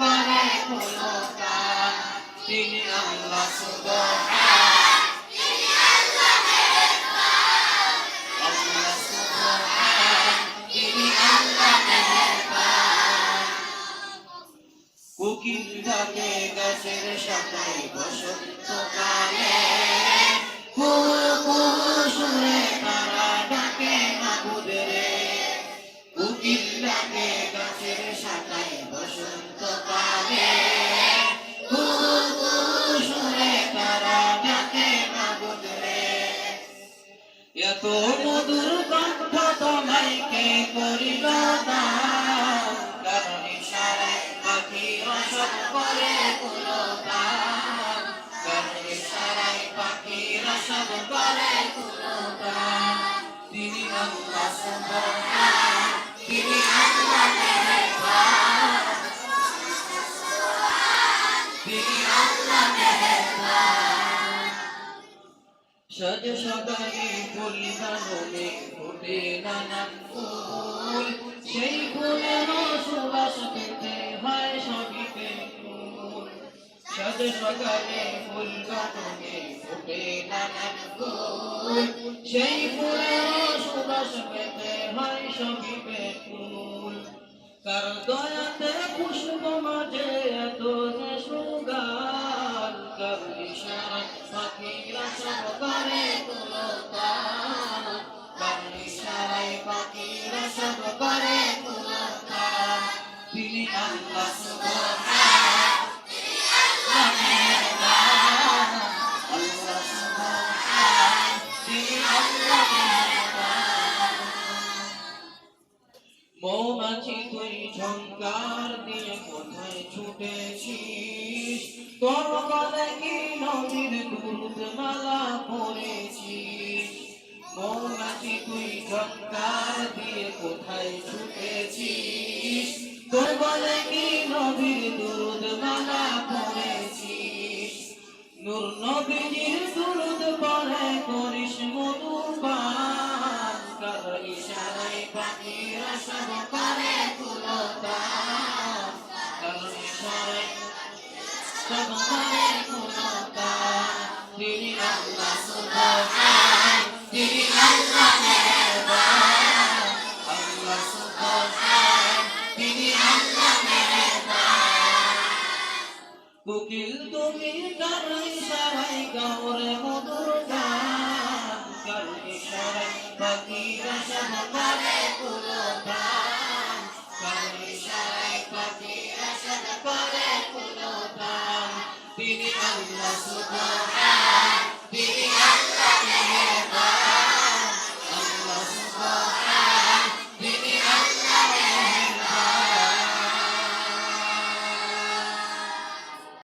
করে কোনো কাজ। তিনি আল্লাহ সুবহান, তিনি আল্লাহ মেহেরবান, আল্লাহ সুবহান, তিনি আল্লাহ মেহেরবান। কোকিল ডাকে গাছের শাখায় বসন্তকালে, কুহু কুহু সুরে তারা ডাকে মাবুদরে। কোকিল ডাকে গাছের শাখায় বসন্তকালে, কুহু কুহু সুরে তারা ডাকে মাবুদরে। এত মধুর কণ্ঠ তোমায় কে করিল দান, কারণ ইশারায় পাখিরা সব করে কুলগান, কারণ ইশারায় পাখিরা সব করে কুলগান। তিনি আল্লাহ সুবহান, তিনি আল্লাহ মেহেরবান, তিনি আল্লাহ মেহেরবান। সাজ সদাই ফুল বাগানে ফুটে নানান ফুল, সেই ফুলের সুবাস পেতে হয় সবিতে ফুল। সাজ সদাই ফুল বাগানে ফুটে নানান ফুল, সেই ফুলের সুবাস পেতে হয় সবিতে ফুল। কার দয়াতে খুশবু মাঝে এত যে সুগান, কার ইশারায় পাখিরা সব করে কুলগান, কার ইশারায় পাখিরা সব করে কুলগান। তিনি আল্লাহ সুবহান, তিনি আল্লাহ মেহেরবান, আল্লাহ সুবহান, তিনি আল্লাহ মেহেরবান। মৌমাছি তুই ঝংকার দিয়ে কোথায় ছুটেছিস, তোর গলায় কি নবীর দুরূদ মালা পড়েছিস। মৌমাছি তুই ঝংকার দিয়ে কোথায় ছুটেছিস, তোর গলায় কি নবীর দুরূদ মালা পড়েছিস। নূর নবীর দুরূদ পড়ে করিস মধুপান, কার ইশারায় পাখিরা সব করে কুলগান, কার ইশারায় সব করে কুলগান। তিনি আল্লাহ সুবহান, তিনি আল্লাহ মেহেরবান, আল্লাহ সুবহান, তিনি আল্লাহ মেহেরবান। কোকিল তুমি কার ইশারায় গাও রে মধুর গান, কার ইশারায় পাখিরা সব করে কুলগান, কার ইশারায় পাখিরা সব করে কুলগান। তিনি আল্লাহ সুবহান।